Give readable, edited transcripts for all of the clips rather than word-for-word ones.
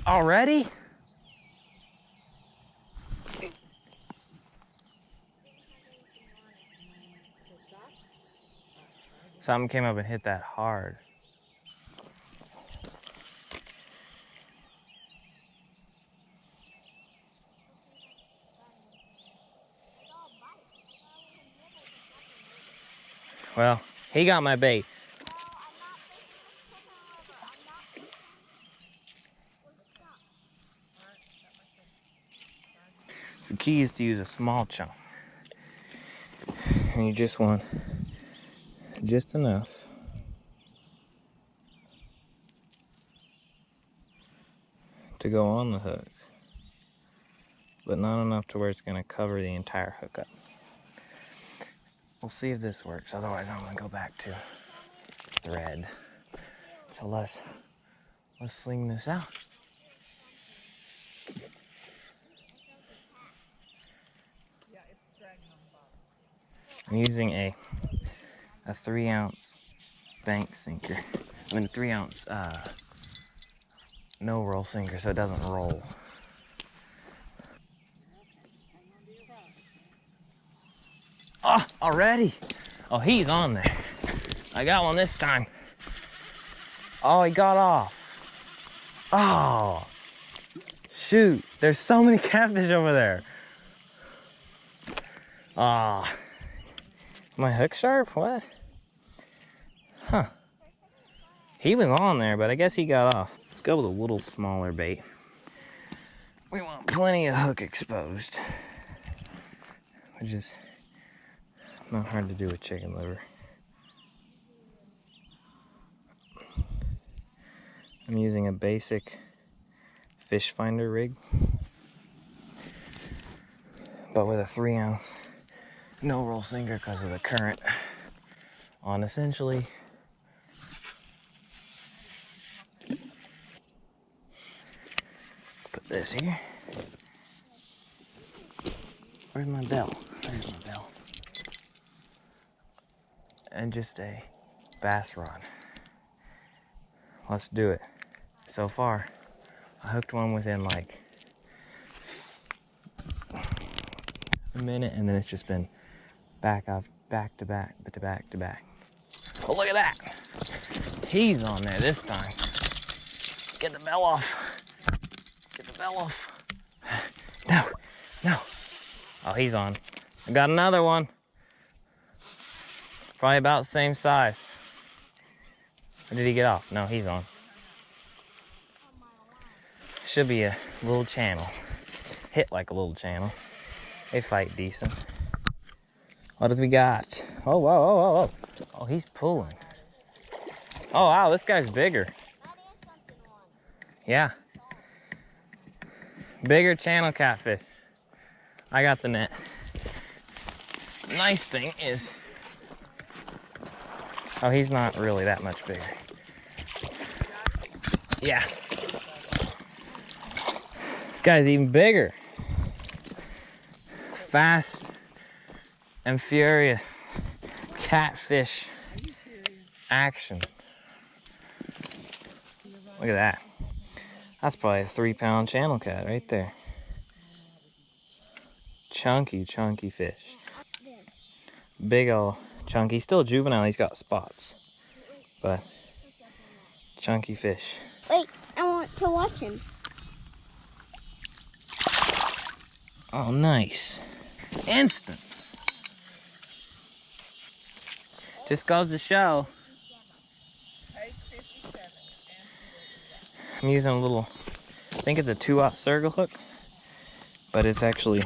Already? Something came up and hit that hard. Well, he got my bait. So the key is to use a small chunk. And you just want just enough to go on the hook, but not enough to where it's going to cover the entire hookup. We'll see if this works, otherwise I'm going to go back to thread. So let's sling this out. I'm using a 3-ounce bank sinker. I mean a 3-ounce no roll sinker so it doesn't roll. Oh, already? Oh, he's on there. I got one this time. Oh, he got off. Oh, shoot. There's so many catfish over there. Ah. My hook sharp? What? Huh. He was on there, but I guess he got off. Let's go with a little smaller bait. We want plenty of hook exposed, which is not hard to do with chicken liver. I'm using a basic fish finder rig, but with a 3-ounce no roll sinker because of the current on essentially put this here. Where's my bell? There's my bell. And just a bass rod. Let's do it. So far, I hooked one within like a minute, and then it's just been back to back. Oh, look at that. He's on there this time. Get the bell off. Get the bell off. No. Oh, he's on. I got another one. Probably about the same size. Or did he get off? No, he's on. Should be a little channel. Hit like a little channel. They fight decent. What does we got? Oh, whoa. Oh, he's pulling. Oh, wow, this guy's bigger. Yeah. Bigger channel catfish. I got the net. Nice thing is, oh, he's not really that much bigger. Yeah. This guy's even bigger. Fast and furious catfish action. Look at that. That's probably a 3-pound channel cat right there. Chunky fish. Big ol' chunky. Still juvenile, he's got spots. But chunky fish. Wait, I want to watch him. Oh, nice. Instant. Just goes to show. I'm using a little, I think it's a 2-aught circle hook, but it's actually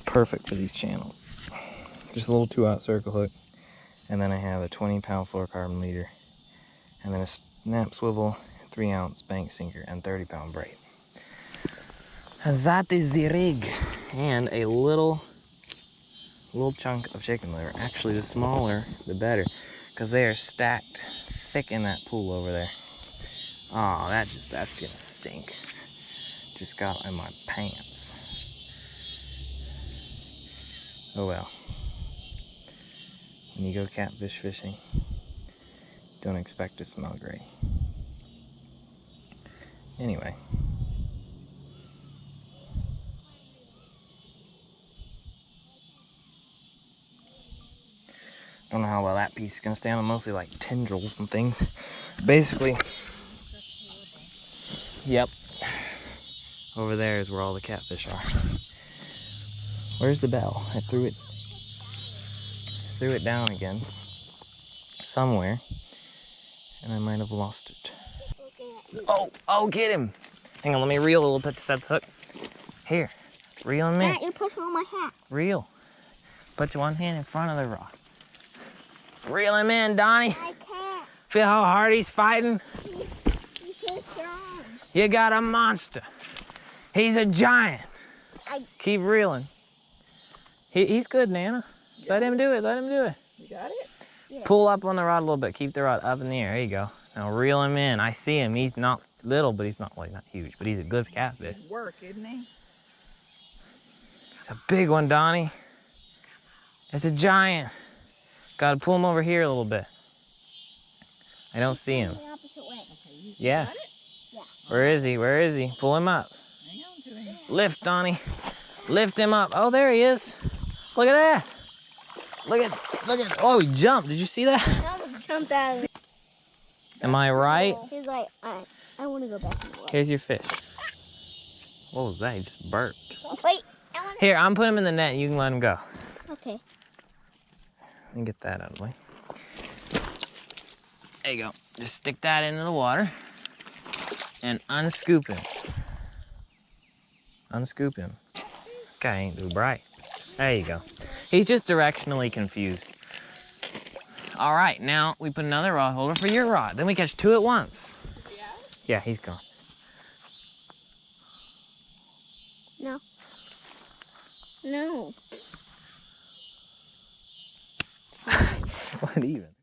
perfect for these channels. Just a little 2-aught circle hook, and then I have a 20-pound fluorocarbon leader, and then a snap swivel, 3-ounce bank sinker, and 30-pound braid. That is the rig, and a little chunk of chicken liver. Actually, the smaller, the better, because they are stacked thick in that pool over there. Oh, that's gonna stink. Just got in my pants. Oh well. When you go catfish fishing, don't expect to smell great. Anyway. Don't know how well that piece is gonna stand on mostly like tendrils and things. Basically, yep. Over there is where all the catfish are. Where's the bell? I threw it down again somewhere, and I might have lost it. Oh, get him! Hang on, let me reel a little bit to set the hook. Here, reel him in. Matt, you're pushing on my hat. Reel. Put your one hand in front of the rod. Reel him in, Donnie. I can't. Feel how hard he's fighting? He's so strong. You got a monster. He's a giant. Keep reeling. He's good, Nana. Let him do it. Let him do it. You got it? Yeah. Pull up on the rod a little bit. Keep the rod up in the air. There you go. Now reel him in. I see him. He's not little, but he's not, well, he's not huge, but he's a good catfish. Work, isn't he? It's a big one, Donnie. It's a giant. Gotta pull him over here a little bit. I don't see him. The opposite way. Yeah. Got it? Yeah. Where is he? Where is he? Pull him up. Hang on to him. Lift, Donnie. Lift him up. Oh, there he is. Look at that. Look at, oh, he jumped. Did you see that? I almost jumped out of it. Am I right? He's like, I want to go back in the water. Here's your fish. What was that? He just burped. Wait, I want Here, I'm putting him in the net. You can let him go. to. Okay. Let me get that out of the way. There you go. Just stick that into the water and unscoop him. Unscoop him. This guy ain't too bright. There you go. He's just directionally confused. All right, now we put another rod holder for your rod. Then we catch two at once. Yeah? Yeah, he's gone. No. No. What even?